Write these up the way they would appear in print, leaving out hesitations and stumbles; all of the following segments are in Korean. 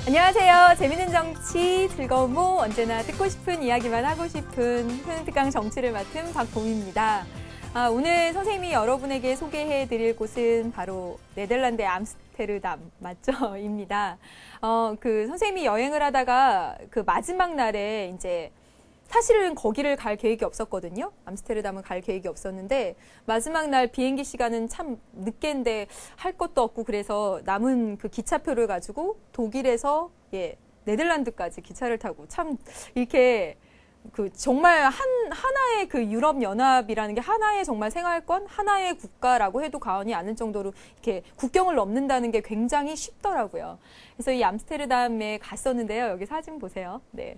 안녕하세요. 재밌는 정치, 즐거운 모, 언제나 듣고 싶은 이야기만 하고 싶은 수능특강 정치를 맡은 박봄입니다. 오늘 선생님이 여러분에게 소개해드릴 곳은 바로 네덜란드의 암스테르담 맞죠? 입니다. 선생님이 여행을 하다가 그 마지막 날에 이제 사실은 거기를 갈 계획이 없었거든요. 암스테르담은 갈 계획이 없었는데 마지막 날 비행기 시간은 참 늦게인데 할 것도 없고 그래서 남은 그 기차표를 가지고 독일에서 네덜란드까지 기차를 타고 참 이렇게 정말 하나의 그 유럽 연합이라는 게 하나의 정말 생활권, 하나의 국가라고 해도 과언이 아닐 정도로 이렇게 국경을 넘는다는 게 굉장히 쉽더라고요. 그래서 이 암스테르담에 갔었는데요. 여기 사진 보세요. 네.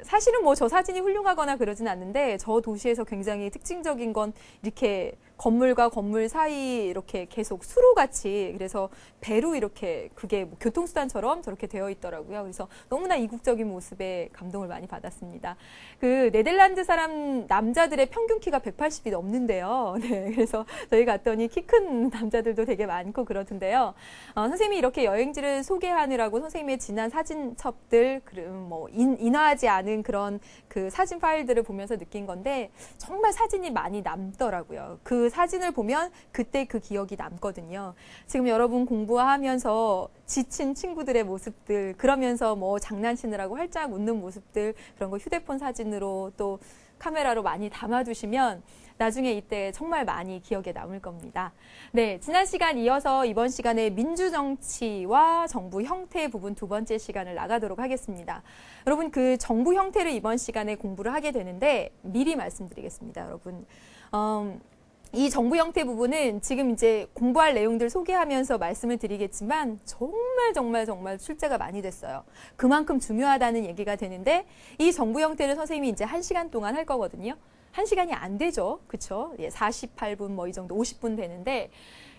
사실은 뭐 저 사진이 훌륭하거나 그러진 않는데 저 도시에서 굉장히 특징적인 건 이렇게 건물과 건물 사이 이렇게 계속 수로같이 그래서 배로 이렇게 그게 뭐 교통수단처럼 저렇게 되어 있더라고요. 그래서 너무나 이국적인 모습에 감동을 많이 받았습니다. 그 네덜란드 사람 남자들의 평균 키가 180이 넘는데요. 네, 그래서 저희 갔더니 키 큰 남자들도 되게 많고 그러던데요. 선생님이 이렇게 여행지를 소개하느라고 선생님의 지난 사진첩들, 뭐 인화하지 않은 그런 그 사진 파일들을 보면서 느낀 건데 정말 사진이 많이 남더라고요. 그 사진을 보면 그때 그 기억이 남거든요. 지금 여러분 공부하면서 지친 친구들의 모습들, 그러면서 뭐 장난치느라고 활짝 웃는 모습들, 그런 거 휴대폰 사진으로 또 카메라로 많이 담아두시면 나중에 이때 정말 많이 기억에 남을 겁니다. 네, 지난 시간 이어서 이번 시간에 민주정치와 정부 형태 부분 두 번째 시간을 나가도록 하겠습니다. 여러분 그 정부 형태를 이번 시간에 공부를 하게 되는데 미리 말씀드리겠습니다. 여러분 이 정부 형태 부분은 지금 이제 공부할 내용들 소개하면서 말씀을 드리겠지만 정말 출제가 많이 됐어요. 그만큼 중요하다는 얘기가 되는데 이 정부 형태를 선생님이 이제 1시간 동안 할 거거든요. 1시간이 안 되죠. 그쵸? 48분 뭐 이 정도 50분 되는데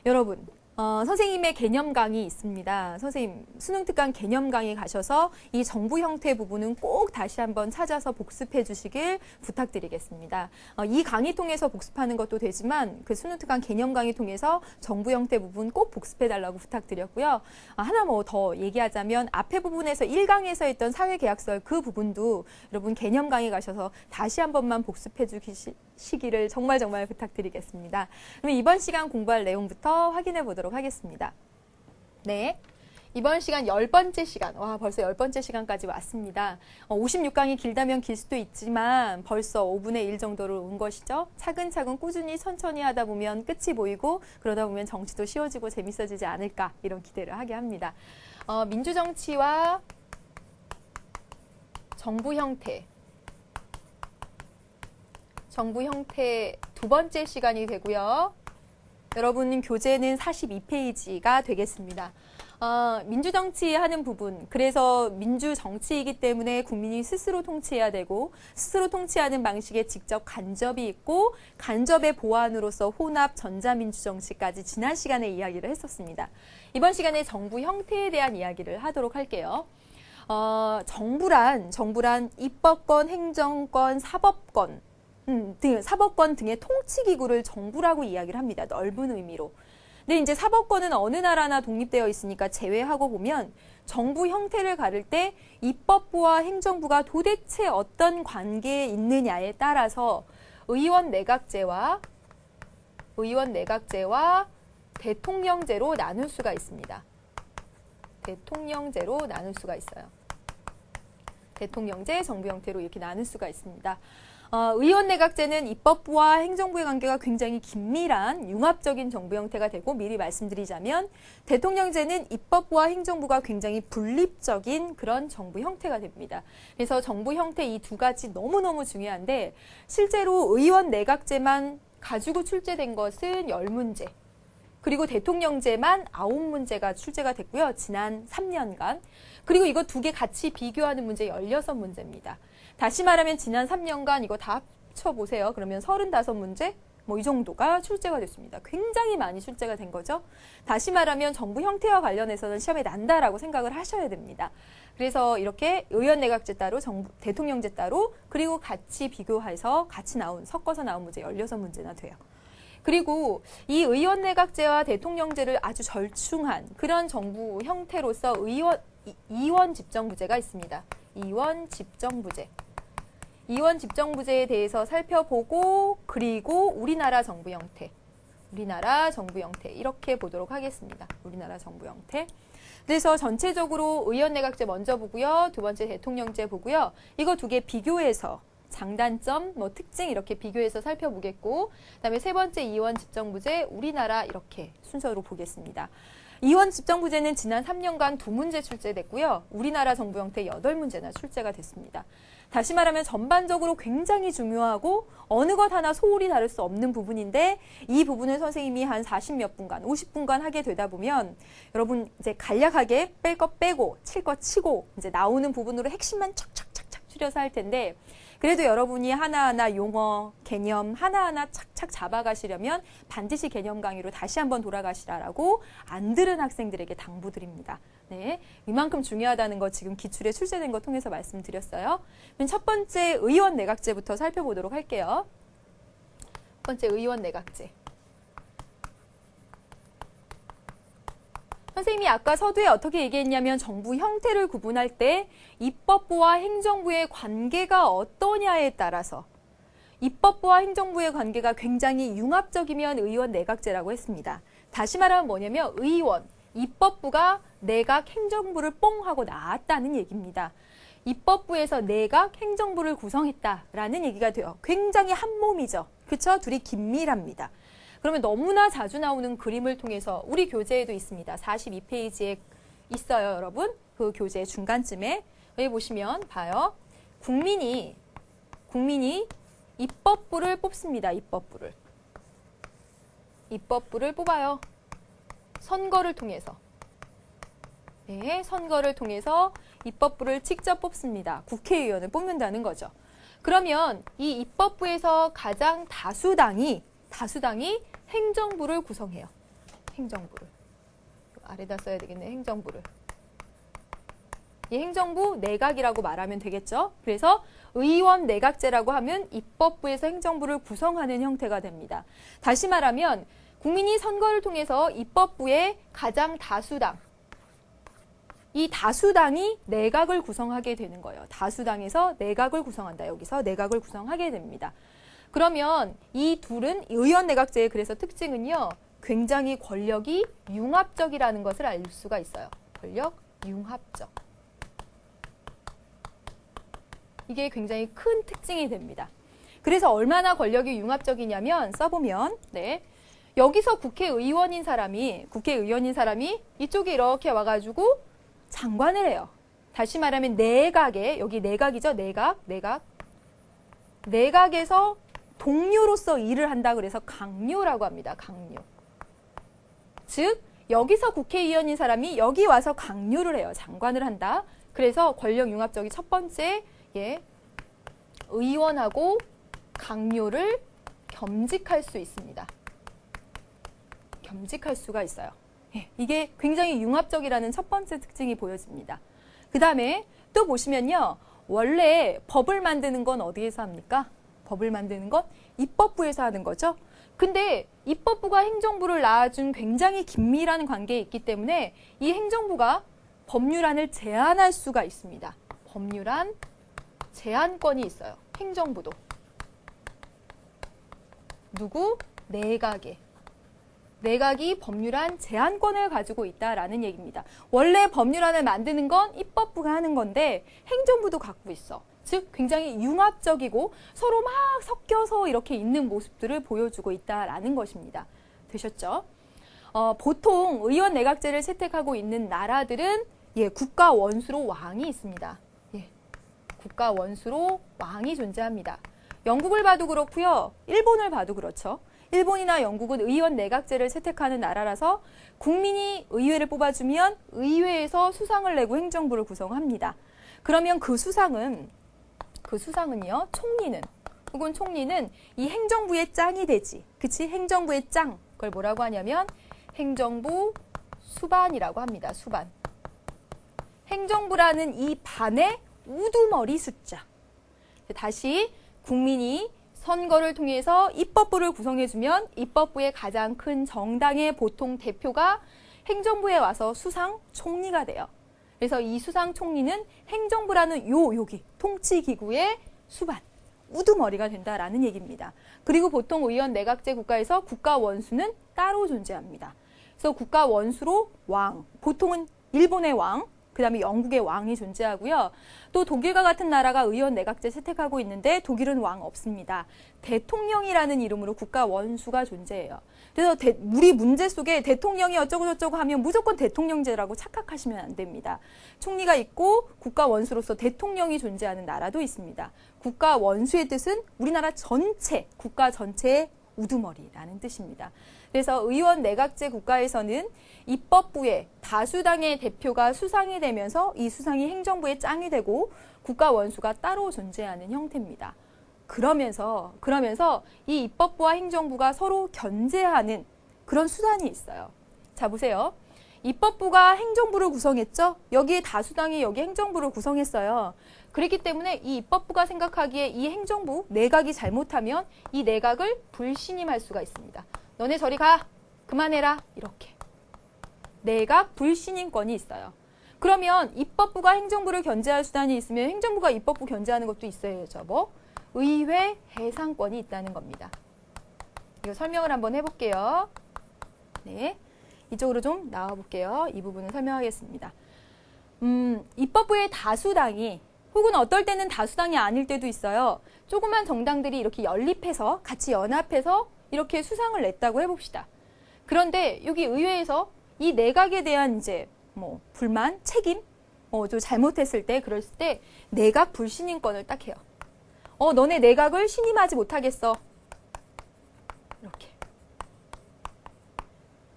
여러분 선생님의 개념 강의 있습니다. 선생님 수능특강 개념 강의 가셔서 이 정부 형태 부분은 꼭 다시 한번 찾아서 복습해 주시길 부탁드리겠습니다. 이 강의 통해서 복습하는 것도 되지만 그 수능특강 개념 강의 통해서 정부 형태 부분 꼭 복습해 달라고 부탁드렸고요. 하나 뭐 더 얘기하자면 앞에 부분에서 1강에서 했던 사회계약설 그 부분도 여러분 개념 강의 가셔서 다시 한 번만 복습해 주시기를 정말 부탁드리겠습니다. 그럼 이번 시간 공부할 내용부터 확인해 보도록 하겠습니다. 네. 이번 시간 10번째 시간. 와, 벌써 10번째 시간까지 왔습니다. 56강이 길다면 길 수도 있지만 벌써 5분의 1 정도로 온 것이죠. 차근차근 꾸준히 천천히 하다 보면 끝이 보이고 그러다 보면 정치도 쉬워지고 재밌어지지 않을까 이런 기대를 하게 합니다. 민주정치와 정부 형태. 정부 형태 두 번째 시간이 되고요. 여러분 교재는 42페이지가 되겠습니다. 민주정치 하는 부분, 그래서 민주정치이기 때문에 국민이 스스로 통치해야 되고 스스로 통치하는 방식에 직접 간접이 있고 간접의 보완으로서 혼합 전자민주정치까지 지난 시간에 이야기를 했었습니다. 이번 시간에 정부 형태에 대한 이야기를 하도록 할게요. 정부란 입법권, 행정권, 사법권 사법권 등의 통치기구를 정부라고 이야기를 합니다. 넓은 의미로. 근데 이제 사법권은 어느 나라나 독립되어 있으니까 제외하고 보면 정부 형태를 가를 때 입법부와 행정부가 도대체 어떤 관계에 있느냐에 따라서 의원 내각제와 대통령제로 나눌 수가 있습니다. 대통령제로 나눌 수가 있어요. 대통령제, 정부 형태로 이렇게 나눌 수가 있습니다. 의원 내각제는 입법부와 행정부의 관계가 굉장히 긴밀한 융합적인 정부 형태가 되고 미리 말씀드리자면 대통령제는 입법부와 행정부가 굉장히 분립적인 그런 정부 형태가 됩니다. 그래서 정부 형태 이 두 가지 너무너무 중요한데 실제로 의원 내각제만 가지고 출제된 것은 10문제. 그리고 대통령제만 9문제가 출제가 됐고요. 지난 3년간. 그리고 이거 두 개 같이 비교하는 문제 16문제입니다. 다시 말하면 지난 3년간 이거 다 합쳐보세요. 그러면 35문제? 뭐 이 정도가 출제가 됐습니다. 굉장히 많이 출제가 된 거죠. 다시 말하면 정부 형태와 관련해서는 시험에 난다라고 생각을 하셔야 됩니다. 그래서 이렇게 의원 내각제 따로, 대통령제 따로, 그리고 같이 비교해서 같이 섞어서 나온 문제 16문제나 돼요. 그리고 이 의원내각제와 대통령제를 아주 절충한 그런 정부 형태로서 이원 집정부제가 있습니다. 이원 집정부제. 이원 집정부제에 대해서 살펴보고 그리고 우리나라 정부 형태. 우리나라 정부 형태 이렇게 보도록 하겠습니다. 우리나라 정부 형태. 그래서 전체적으로 의원내각제 먼저 보고요. 두 번째 대통령제 보고요. 이거 두 개 비교해서 장단점, 특징 이렇게 비교해서 살펴보겠고 그다음에 세 번째 이원 집정부제 우리나라 이렇게 순서로 보겠습니다. 이원 집정부제는 지난 3년간 2문제 출제됐고요. 우리나라 정부 형태 8문제나 출제가 됐습니다. 다시 말하면 전반적으로 굉장히 중요하고 어느 것 하나 소홀히 다룰 수 없는 부분인데 이 부분을 선생님이 한 40몇 분간, 50분간 하게 되다 보면 여러분 이제 간략하게 뺄 것 빼고 칠 것 치고 이제 나오는 부분으로 핵심만 착착착착 추려서 할 텐데 그래도 여러분이 하나하나 용어, 개념 하나하나 착착 잡아가시려면 반드시 개념 강의로 다시 한번 돌아가시라라고 안 들은 학생들에게 당부드립니다. 네, 이만큼 중요하다는 거 지금 기출에 출제된 거 통해서 말씀드렸어요. 그럼 첫 번째 의원 내각제부터 살펴보도록 할게요. 첫 번째 의원 내각제. 선생님이 아까 서두에 어떻게 얘기했냐면 정부 형태를 구분할 때 입법부와 행정부의 관계가 어떠냐에 따라서 입법부와 행정부의 관계가 굉장히 융합적이면 의원 내각제라고 했습니다. 다시 말하면 뭐냐면 의원, 입법부가 내각 행정부를 뽕 하고 나왔다는 얘기입니다. 입법부에서 내각 행정부를 구성했다라는 얘기가 돼요. 굉장히 한 몸이죠. 그렇죠? 둘이 긴밀합니다. 그러면 너무나 자주 나오는 그림을 통해서 우리 교재에도 있습니다. 42페이지에 있어요, 여러분. 그 교재 중간쯤에. 여기 보시면 봐요. 국민이 입법부를 뽑습니다. 입법부를 뽑아요. 선거를 통해서. 네, 선거를 통해서 입법부를 직접 뽑습니다. 국회의원을 뽑는다는 거죠. 그러면 이 입법부에서 가장 다수당이 행정부를 구성해요. 행정부를. 아래다 써야 되겠네, 행정부를. 이 행정부 내각이라고 말하면 되겠죠. 그래서 의원 내각제라고 하면 입법부에서 행정부를 구성하는 형태가 됩니다. 다시 말하면 국민이 선거를 통해서 입법부의 가장 다수당, 이 다수당이 내각을 구성하게 되는 거예요. 다수당에서 내각을 구성한다. 여기서 내각을 구성하게 됩니다. 그러면 이 둘은 의원 내각제의 그래서 특징은요. 굉장히 권력이 융합적이라는 것을 알 수가 있어요. 권력 융합적. 이게 굉장히 큰 특징이 됩니다. 그래서 얼마나 권력이 융합적이냐면 써보면 여기서 국회의원인 사람이 이쪽에 이렇게 와가지고 장관을 해요. 다시 말하면 내각에 여기 내각이죠. 내각에서 동료로서 일을 한다 그래서 강요라고 합니다. 강요. 즉 여기서 국회의원인 사람이 여기 와서 강요를 해요. 장관을 한다. 그래서 권력 융합적이 첫 번째 의원하고 강요를 겸직할 수 있습니다. 겸직할 수가 있어요. 이게 굉장히 융합적이라는 첫 번째 특징이 보여집니다. 그 다음에 또 보시면요. 원래 법을 만드는 건 어디에서 합니까? 법을 만드는 건 입법부에서 하는 거죠. 근데 입법부가 행정부를 낳아준 굉장히 긴밀한 관계에 있기 때문에 이 행정부가 법률안을 제안할 수가 있습니다. 법률안 제안권이 있어요. 행정부도. 누구? 내각에. 내각이 법률안 제안권을 가지고 있다라는 얘기입니다. 원래 법률안을 만드는 건 입법부가 하는 건데 행정부도 갖고 있어. 즉 굉장히 융합적이고 서로 막 섞여서 이렇게 있는 모습들을 보여주고 있다라는 것입니다. 되셨죠? 보통 의원 내각제를 채택하고 있는 나라들은 국가 원수로 왕이 있습니다. 국가 원수로 왕이 존재합니다. 영국을 봐도 그렇고요. 일본을 봐도 그렇죠. 일본이나 영국은 의원 내각제를 채택하는 나라라서 국민이 의회를 뽑아주면 의회에서 수상을 내고 행정부를 구성합니다. 그러면 그 수상은요, 총리는 이 행정부의 짱이 되지. 그치? 행정부의 짱. 그걸 뭐라고 하냐면 행정부 수반이라고 합니다. 수반. 행정부라는 이 반의 우두머리 숫자. 다시 국민이 선거를 통해서 입법부를 구성해주면 입법부의 가장 큰 정당의 보통 대표가 행정부에 와서 수상 총리가 돼요. 그래서 이 수상 총리는 행정부라는 여기 통치기구의 수반, 우두머리가 된다라는 얘기입니다. 그리고 보통 의원 내각제 국가에서 국가 원수는 따로 존재합니다. 그래서 국가 원수로 왕, 보통은 일본의 왕, 그 다음에 영국의 왕이 존재하고요. 또 독일과 같은 나라가 의원 내각제 채택하고 있는데 독일은 왕 없습니다. 대통령이라는 이름으로 국가 원수가 존재해요. 그래서 우리 문제 속에 대통령이 어쩌고저쩌고 하면 무조건 대통령제라고 착각하시면 안 됩니다. 총리가 있고 국가 원수로서 대통령이 존재하는 나라도 있습니다. 국가 원수의 뜻은 우리나라 전체, 국가 전체의 우두머리라는 뜻입니다. 그래서 의원 내각제 국가에서는 입법부의 다수당의 대표가 수상이 되면서 이 수상이 행정부의 짱이 되고 국가 원수가 따로 존재하는 형태입니다. 그러면서 이 입법부와 행정부가 서로 견제하는 그런 수단이 있어요. 자, 보세요. 입법부가 행정부를 구성했죠? 여기에 다수당이 여기 행정부를 구성했어요. 그렇기 때문에 이 입법부가 생각하기에 이 행정부, 내각이 잘못하면 이 내각을 불신임할 수가 있습니다. 너네 저리 가! 그만해라! 이렇게. 내각 불신임권이 있어요. 그러면 입법부가 행정부를 견제할 수단이 있으면 행정부가 입법부 견제하는 것도 있어야죠. 뭐? 의회 해상권이 있다는 겁니다. 이거 설명을 한번 해볼게요. 네, 이쪽으로 좀 나와볼게요. 이 부분을 설명하겠습니다. 입법부의 다수당이 혹은 어떨 때는 다수당이 아닐 때도 있어요. 조그만 정당들이 이렇게 연립해서 같이 연합해서 이렇게 수상을 냈다고 해봅시다. 그런데 여기 의회에서 이 내각에 대한 이제 뭐 불만, 책임, 좀 잘못했을 때 그랬을 때 내각 불신임권을 딱 해요. 너네 내각을 신임하지 못하겠어.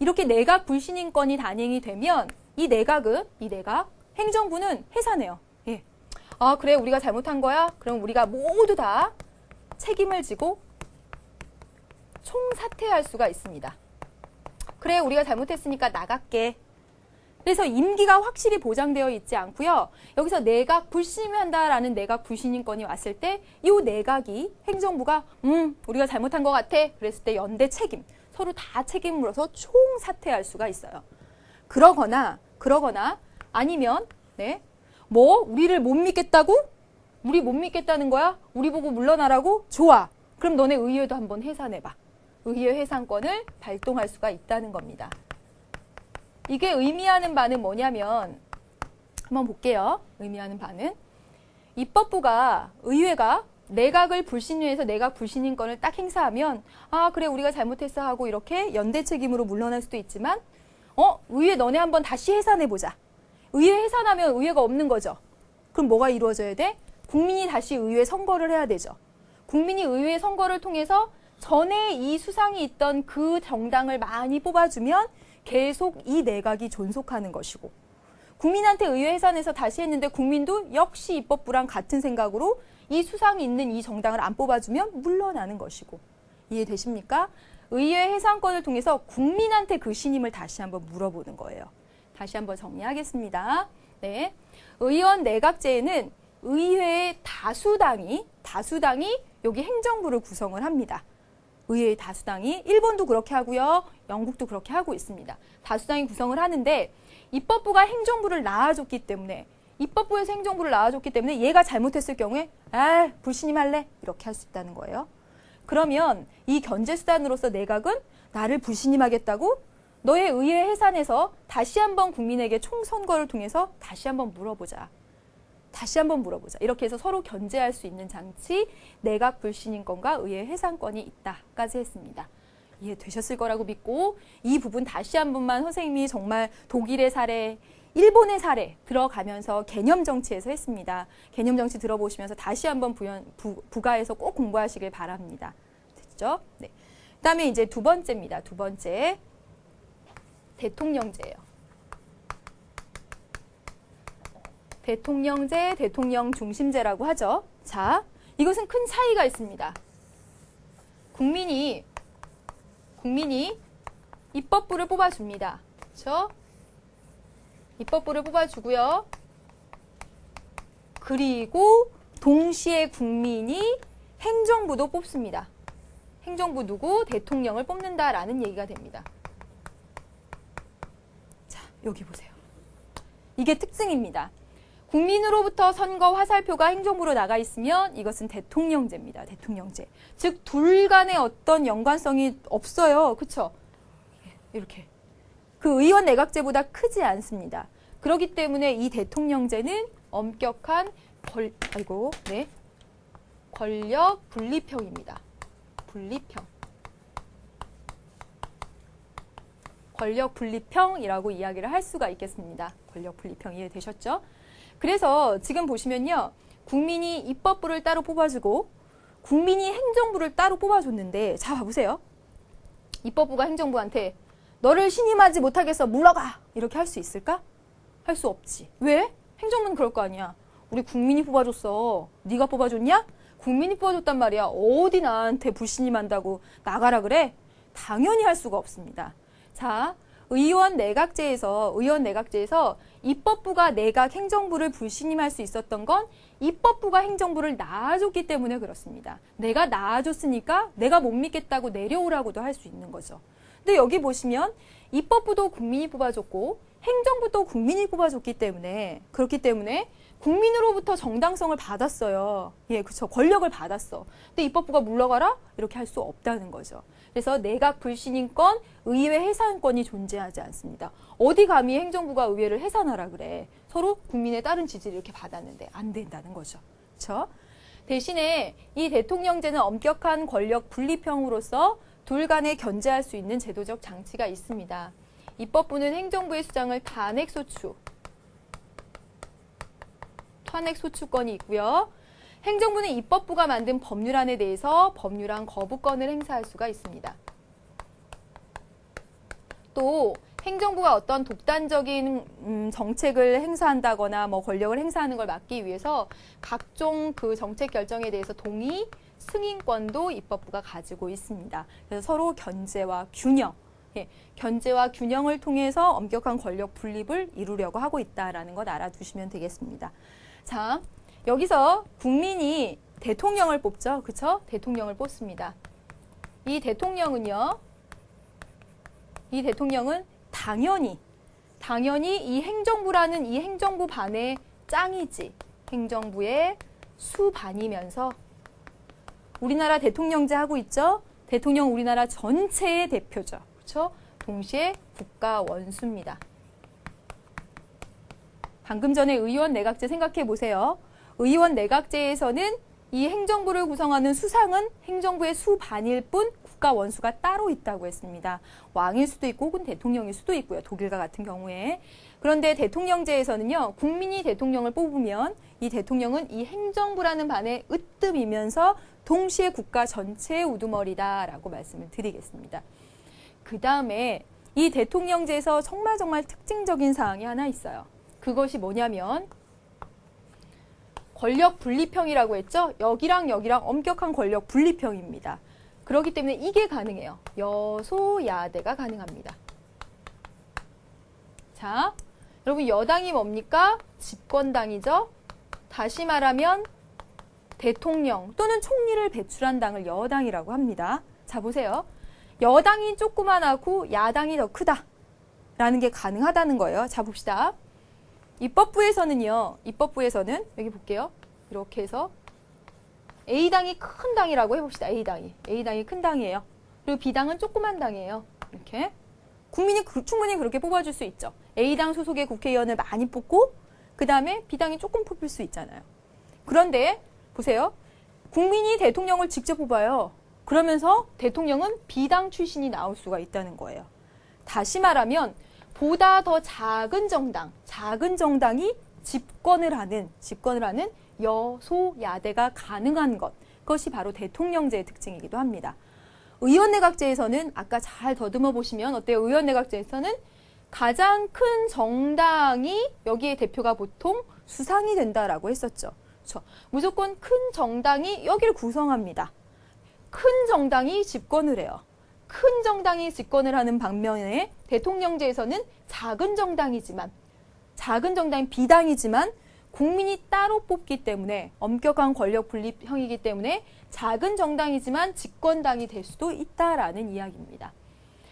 이렇게 내각 불신임권이 단행이 되면 이 내각, 행정부는 해산해요. 예. 아, 그래, 우리가 잘못한 거야? 그럼 우리가 모두 다 책임을 지고 총사퇴할 수가 있습니다. 그래, 우리가 잘못했으니까 나갈게. 그래서 임기가 확실히 보장되어 있지 않고요. 여기서 내각 불신임한다라는 내각 불신임권이 왔을 때 이 내각이 행정부가 우리가 잘못한 것 같아. 그랬을 때 연대 책임, 서로 다 책임을 물어서 총사퇴할 수가 있어요. 그러거나 아니면 뭐 우리를 못 믿겠다고? 우리 못 믿겠다는 거야? 우리 보고 물러나라고? 좋아. 그럼 너네 의회도 한번 해산해봐. 의회 해산권을 발동할 수가 있다는 겁니다. 이게 의미하는 바는 뭐냐면 한번 볼게요. 의미하는 바는 입법부가 의회가 내각을 불신임해서 내각 불신임권을 딱 행사하면 아 그래 우리가 잘못했어 하고 이렇게 연대 책임으로 물러날 수도 있지만 의회 너네 한번 다시 해산해보자. 의회 해산하면 의회가 없는 거죠. 그럼 뭐가 이루어져야 돼? 국민이 다시 의회 선거를 해야 되죠. 국민이 의회 선거를 통해서 전에 이 수상이 있던 그 정당을 많이 뽑아주면 계속 이 내각이 존속하는 것이고 국민한테 의회 해산해서 다시 했는데 국민도 역시 입법부랑 같은 생각으로 이 수상이 있는 이 정당을 안 뽑아주면 물러나는 것이고 이해되십니까? 의회 해산권을 통해서 국민한테 그 신임을 다시 한번 물어보는 거예요. 다시 한번 정리하겠습니다. 네, 의원 내각제에는 의회의 다수당이 여기 행정부를 구성을 합니다. 의회의 다수당이 일본도 그렇게 하고요. 영국도 그렇게 하고 있습니다. 다수당이 구성을 하는데 입법부가 행정부를 낳아줬기 때문에 입법부에서 행정부를 낳아줬기 때문에 얘가 잘못했을 경우에 불신임할래? 이렇게 할 수 있다는 거예요. 그러면 이 견제수단으로서 내각은 나를 불신임하겠다고? 너의 의회 해산해서 다시 한번 국민에게 총선거를 통해서 다시 한번 물어보자. 이렇게 해서 서로 견제할 수 있는 장치, 내각 불신임권과 의회 해산권이 있다까지 했습니다. 이해되셨을 거라고 믿고 이 부분 다시 한 번만 선생님이 정말 독일의 사례, 일본의 사례 들어가면서 개념 정치에서 했습니다. 개념 정치 들어보시면서 다시 한번 부가해서 꼭 공부하시길 바랍니다. 됐죠? 네. 그다음에 이제 두 번째입니다. 두 번째. 대통령제예요. 대통령제, 대통령 중심제라고 하죠. 자, 이것은 큰 차이가 있습니다. 국민이 입법부를 뽑아줍니다. 그렇죠? 입법부를 뽑아주고요. 그리고 동시에 국민이 행정부도 뽑습니다. 행정부 누구? 대통령을 뽑는다라는 얘기가 됩니다. 자, 여기 보세요. 이게 특징입니다. 국민으로부터 선거 화살표가 행정부로 나가 있으면 이것은 대통령제입니다. 대통령제. 즉, 둘 간의 어떤 연관성이 없어요. 그렇죠? 이렇게. 그 의원 내각제보다 크지 않습니다. 그렇기 때문에 이 대통령제는 엄격한 권력 분리평입니다. 분리평. 권력 분리평이라고 이야기를 할 수가 있겠습니다. 권력 분리평 이해되셨죠? 그래서 지금 보시면요. 국민이 입법부를 따로 뽑아주고 국민이 행정부를 따로 뽑아줬는데 자, 봐보세요. 입법부가 행정부한테 너를 신임하지 못하겠어. 물러가. 이렇게 할 수 있을까? 할 수 없지. 왜? 행정부는 그럴 거 아니야. 우리 국민이 뽑아줬어. 네가 뽑아줬냐? 국민이 뽑아줬단 말이야. 어디 나한테 불신임한다고 나가라 그래? 당연히 할 수가 없습니다. 자, 의원 내각제에서 입법부가 내각 행정부를 불신임할 수 있었던 건 입법부가 행정부를 낳아줬기 때문에 그렇습니다. 내가 낳아줬으니까 내가 못 믿겠다고 내려오라고도 할 수 있는 거죠. 근데 여기 보시면 입법부도 국민이 뽑아줬고 행정부도 국민이 뽑아줬기 때문에 그렇기 때문에 국민으로부터 정당성을 받았어요. 예, 그렇죠. 권력을 받았어. 근데 입법부가 물러가라? 이렇게 할 수 없다는 거죠. 그래서 내각 불신임권, 의회 해산권이 존재하지 않습니다. 어디 감히 행정부가 의회를 해산하라 그래. 서로 국민의 다른 지지를 이렇게 받았는데 안 된다는 거죠. 그렇죠? 대신에 이 대통령제는 엄격한 권력 분리평으로서 둘 간에 견제할 수 있는 제도적 장치가 있습니다. 입법부는 행정부의 수장을 탄핵 소추권이 있고요. 행정부는 입법부가 만든 법률안에 대해서 법률안 거부권을 행사할 수가 있습니다. 또 행정부가 어떤 독단적인 정책을 행사한다거나 뭐 권력을 행사하는 걸 막기 위해서 각종 그 정책 결정에 대해서 동의, 승인권도 입법부가 가지고 있습니다. 그래서 서로 견제와 균형을 통해서 엄격한 권력 분립을 이루려고 하고 있다라는 것 알아두시면 되겠습니다. 자, 여기서 국민이 대통령을 뽑죠. 그렇죠? 대통령을 뽑습니다. 이 대통령은 당연히 이 행정부라는 이 행정부 반의 짱이지. 행정부의 수반이면서 우리나라 대통령제 하고 있죠? 대통령 우리나라 전체의 대표죠. 그렇죠? 동시에 국가 원수입니다. 방금 전에 의원 내각제 생각해 보세요. 의원 내각제에서는 이 행정부를 구성하는 수상은 행정부의 수반일 뿐 국가 원수가 따로 있다고 했습니다. 왕일 수도 있고 혹은 대통령일 수도 있고요. 독일과 같은 경우에. 그런데 대통령제에서는요. 국민이 대통령을 뽑으면 이 대통령은 이 행정부라는 반에 으뜸이면서 동시에 국가 전체의 우두머리다라고 말씀을 드리겠습니다. 그 다음에 이 대통령제에서 정말 특징적인 사항이 하나 있어요. 그것이 뭐냐면 권력 분리평이라고 했죠? 여기랑 엄격한 권력 분리평입니다. 그렇기 때문에 이게 가능해요. 여소야대가 가능합니다. 자, 여러분 여당이 뭡니까? 집권당이죠? 다시 말하면 대통령 또는 총리를 배출한 당을 여당이라고 합니다. 자, 보세요. 여당이 조그만하고 야당이 더 크다라는 게 가능하다는 거예요. 자, 봅시다. 입법부에서는 여기 볼게요. 이렇게 해서 A당이 큰 당이라고 해봅시다. A당이 큰 당이에요. 그리고 B당은 조그만 당이에요. 이렇게. 국민이 충분히 그렇게 뽑아줄 수 있죠. A당 소속의 국회의원을 많이 뽑고 그 다음에 B당이 조금 뽑힐 수 있잖아요. 그런데 보세요. 국민이 대통령을 직접 뽑아요. 그러면서 대통령은 B당 출신이 나올 수가 있다는 거예요. 다시 말하면 보다 더 작은 정당이 집권을 하는 여소야대가 가능한 것. 그것이 바로 대통령제의 특징이기도 합니다. 의원내각제에서는 아까 잘 더듬어 보시면 어때요? 의원내각제에서는 가장 큰 정당이 여기에 대표가 보통 수상이 된다라고 했었죠. 그렇죠? 무조건 큰 정당이 여기를 구성합니다. 큰 정당이 집권을 해요. 큰 정당이 집권을 하는 반면에 대통령제에서는 작은 정당인 B당이지만 국민이 따로 뽑기 때문에 엄격한 권력 분립형이기 때문에 작은 정당이지만 집권당이 될 수도 있다라는 이야기입니다.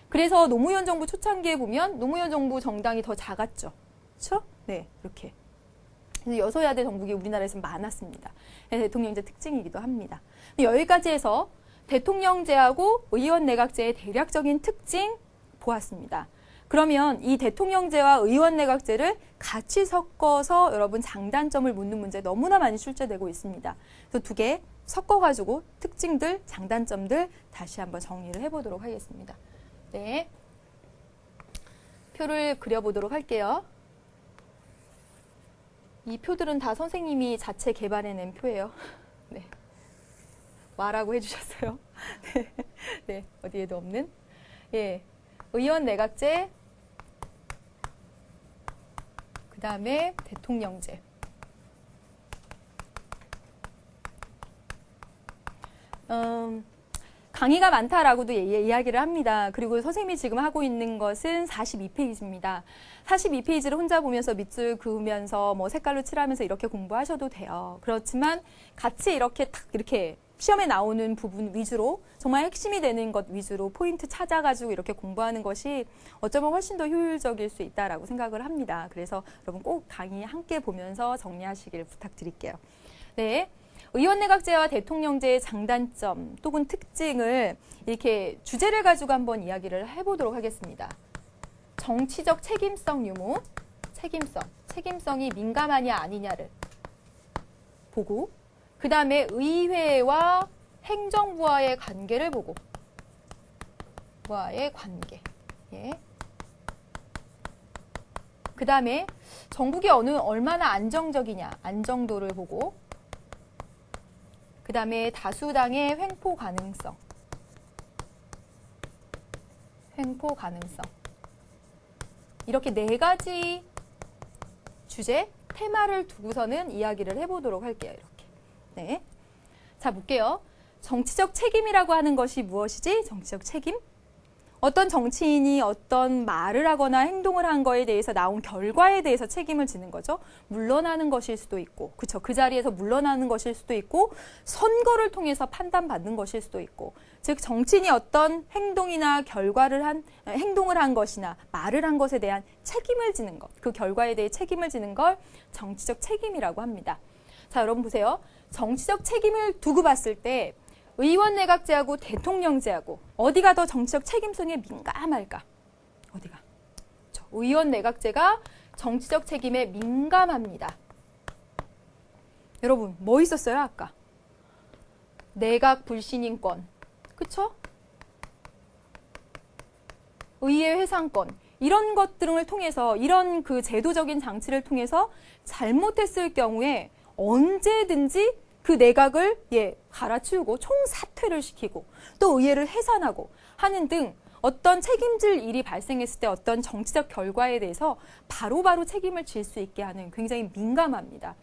그래서 노무현 정부 초창기에 보면 노무현 정부 정당이 더 작았죠. 그렇죠? 네, 이렇게. 그래서 여소야대 정국이 우리나라에서 많았습니다. 대통령제 특징이기도 합니다. 여기까지 해서 대통령제하고 의원 내각제의 대략적인 특징 보았습니다. 그러면 이 대통령제와 의원 내각제를 같이 섞어서 여러분 장단점을 묻는 문제 너무나 많이 출제되고 있습니다. 그래서 두 개 섞어가지고 특징들, 장단점들 다시 한번 정리를 해보도록 하겠습니다. 네, 표를 그려보도록 할게요. 이 표들은 다 선생님이 자체 개발해낸 표예요. 네, 와라고 해주셨어요. 네, 네, 어디에도 없는. 예, 의원 내각제, 그 다음에 대통령제. 강의가 많다라고도 이야기를 합니다. 그리고 선생님이 지금 하고 있는 것은 42페이지입니다. 42페이지를 혼자 보면서 밑줄 그으면서 뭐 색깔로 칠하면서 이렇게 공부하셔도 돼요. 그렇지만 같이 이렇게 탁 이렇게 시험에 나오는 부분 위주로 정말 핵심이 되는 것 위주로 포인트 찾아가지고 이렇게 공부하는 것이 어쩌면 훨씬 더 효율적일 수 있다라고 생각을 합니다. 그래서 여러분 꼭 강의 함께 보면서 정리하시길 부탁드릴게요. 네. 의원 내각제와 대통령제의 장단점 또는 특징을 이렇게 주제를 가지고 한번 이야기를 해보도록 하겠습니다. 정치적 책임성 유무, 책임성이 민감하냐 아니냐를 보고 그 다음에 의회와 행정부와의 관계를 보고 와의 관계. 예. 그 다음에 정국이 얼마나 안정적이냐 안정도를 보고 그 다음에 다수당의 횡포 가능성. 이렇게 네 가지 주제, 테마를 두고서는 이야기를 해보도록 할게요. 이렇게. 네. 자, 볼게요. 정치적 책임이라고 하는 것이 무엇이지? 정치적 책임? 어떤 정치인이 어떤 말을 하거나 행동을 한 거에 대해서 나온 결과에 대해서 책임을 지는 거죠. 물러나는 것일 수도 있고, 그쵸? 그 자리에서 물러나는 것일 수도 있고, 선거를 통해서 판단받는 것일 수도 있고, 즉 정치인이 어떤 행동이나 행동을 한 것이나 말을 한 것에 대한 책임을 지는 것, 그 결과에 대해 책임을 지는 걸 정치적 책임이라고 합니다. 자, 여러분 보세요. 정치적 책임을 두고 봤을 때 의원 내각제하고 대통령제하고 어디가 더 정치적 책임성에 민감할까? 어디가? 의원 내각제가 정치적 책임에 민감합니다. 여러분 뭐 있었어요 아까? 내각 불신임권, 그쵸? 의회 회상권 이런 것들을 통해서 이런 그 제도적인 장치를 통해서 잘못했을 경우에 언제든지 그 내각을 갈아치우고 총사퇴를 시키고 또 의회를 해산하고 하는 등 어떤 책임질 일이 발생했을 때 어떤 정치적 결과에 대해서 바로바로 책임을 질 수 있게 하는 굉장히 민감합니다.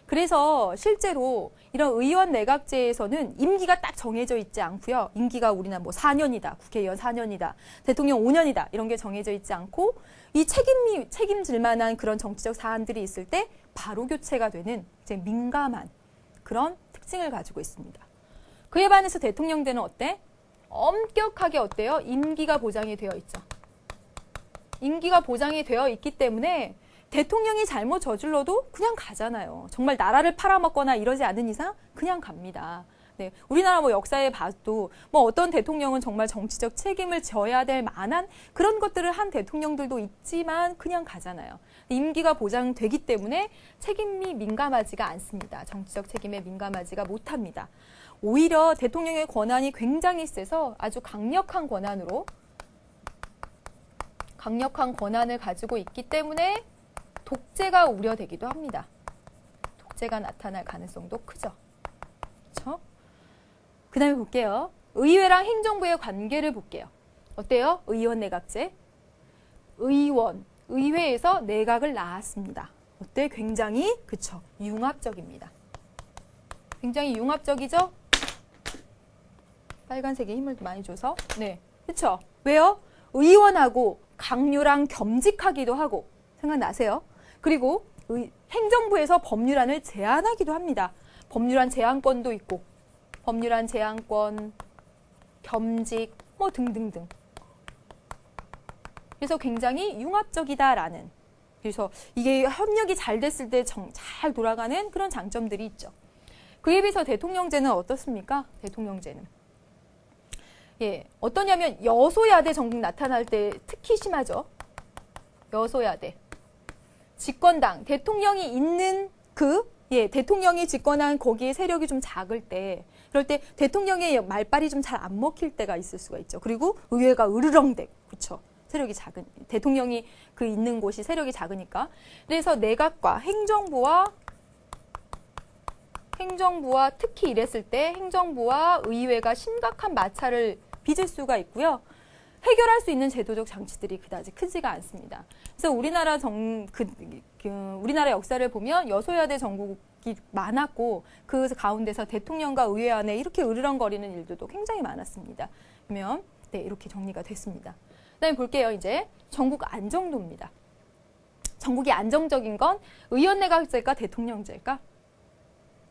그래서 실제로 이런 의원 내각제에서는 임기가 딱 정해져 있지 않고요. 임기가 우리나라 뭐 4년이다, 국회의원 4년이다, 대통령 5년이다 이런 게 정해져 있지 않고 이 책임질 만한 그런 정치적 사안들이 있을 때 바로 교체가 되는 이제 민감한 그런 특징을 가지고 있습니다. 그에 반해서 대통령제는 어때? 엄격하게 어때요? 임기가 보장이 되어 있죠. 임기가 보장이 되어 있기 때문에 대통령이 잘못 저질러도 그냥 가잖아요. 정말 나라를 팔아먹거나 이러지 않은 이상 그냥 갑니다. 네, 우리나라 뭐 역사에 봐도 뭐 어떤 대통령은 정말 정치적 책임을 져야 될 만한 그런 것들을 한 대통령들도 있지만 그냥 가잖아요. 임기가 보장되기 때문에 책임이 민감하지가 않습니다. 정치적 책임에 민감하지가 못합니다. 오히려 대통령의 권한이 굉장히 세서 아주 강력한 권한을 가지고 있기 때문에 독재가 우려되기도 합니다. 독재가 나타날 가능성도 크죠. 그렇죠? 그 다음에 볼게요. 의회랑 행정부의 관계를 볼게요. 어때요? 의원 내각제. 의회에서 내각을 낳았습니다. 어때? 굉장히, 그쵸? 융합적입니다. 굉장히 융합적이죠? 빨간색에 힘을 많이 줘서. 네. 그쵸? 왜요? 의원하고 강류랑 겸직하기도 하고. 생각나세요? 그리고 행정부에서 법률안을 제안하기도 합니다. 법률안 제안권도 있고 법률안 제안권, 겸직 뭐 등등등. 그래서 굉장히 융합적이다라는, 그래서 이게 협력이 잘 됐을 때 잘 돌아가는 그런 장점들이 있죠. 그에 비해서 대통령제는 어떻습니까? 대통령제는 어떠냐면 여소야대 정국 나타날 때 특히 심하죠. 여소야대. 집권당, 대통령이 있는 대통령이 집권한 거기에 세력이 좀 작을 때, 그럴 때 대통령의 말빨이 좀 잘 안 먹힐 때가 있을 수가 있죠. 그리고 의회가 으르렁대고, 그렇죠. 세력이 작은, 대통령이 있는 곳이 세력이 작으니까. 그래서 내각과 행정부와 특히 이랬을 때 행정부와 의회가 심각한 마찰을 빚을 수가 있고요. 해결할 수 있는 제도적 장치들이 그다지 크지가 않습니다. 그래서 우리나라 우리나라 역사를 보면 여소야대 정국이 많았고 그 가운데서 대통령과 의회 안에 이렇게 으르렁거리는 일들도 굉장히 많았습니다. 그러면 이렇게 정리가 됐습니다. 그다음에 볼게요. 이제 전국 안정도입니다. 전국이 안정적인 건 의원내각제일까 대통령제일까?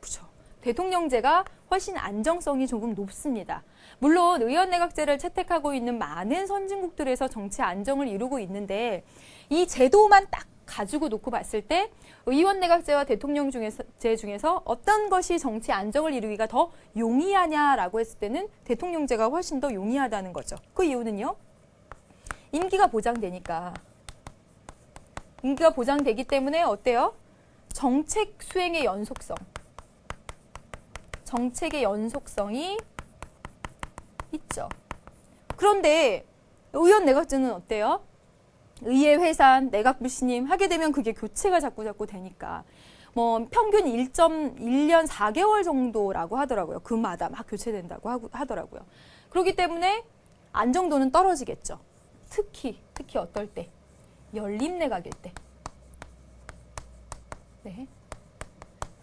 그렇죠. 대통령제가 훨씬 안정성이 조금 높습니다. 물론 의원내각제를 채택하고 있는 많은 선진국들에서 정치 안정을 이루고 있는데 이 제도만 딱 가지고 놓고 봤을 때 의원내각제와 대통령제 중에서 어떤 것이 정치 안정을 이루기가 더 용이하냐라고 했을 때는 대통령제가 훨씬 더 용이하다는 거죠. 그 이유는요. 임기가 보장되니까. 임기가 보장되기 때문에 어때요? 정책 수행의 연속성. 정책의 연속성이 있죠. 그런데 의원 내각제는 어때요? 의회 회산, 내각 불신임 하게 되면 그게 교체가 자꾸 되니까 뭐 평균 1.1년 4개월 정도라고 하더라고요. 그마다 막 교체된다고 하더라고요. 그렇기 때문에 안정도는 떨어지겠죠. 특히 어떨 때? 연립내각일 때. 네.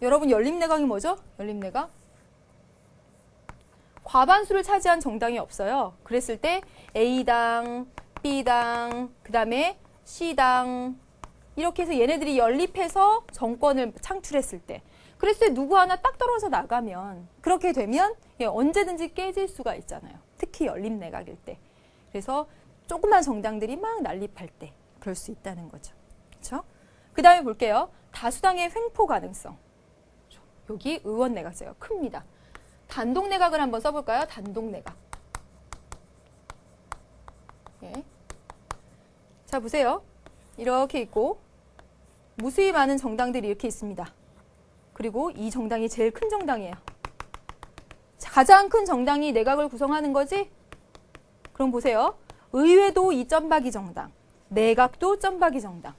여러분 연립내각이 뭐죠? 연립내각? 과반수를 차지한 정당이 없어요. 그랬을 때 A당, B당, 그 다음에 C당 이렇게 해서 얘네들이 연립해서 정권을 창출했을 때, 그랬을 때 누구 하나 딱 떨어져 나가면, 그렇게 되면 언제든지 깨질 수가 있잖아요. 특히 연립내각일 때. 그래서 조그만 정당들이 막 난립할 때 그럴 수 있다는 거죠. 그렇죠? 그 다음에 볼게요. 다수당의 횡포 가능성. 여기 의원내각제가 큽니다. 단독내각을 한번 써볼까요? 단독내각. 자, 보세요. 이렇게 있고 무수히 많은 정당들이 이렇게 있습니다. 그리고 이 정당이 제일 큰 정당이에요. 자, 가장 큰 정당이 내각을 구성하는 거지? 그럼 보세요. 의회도 이 점박이 정당, 내각도 점박이 정당.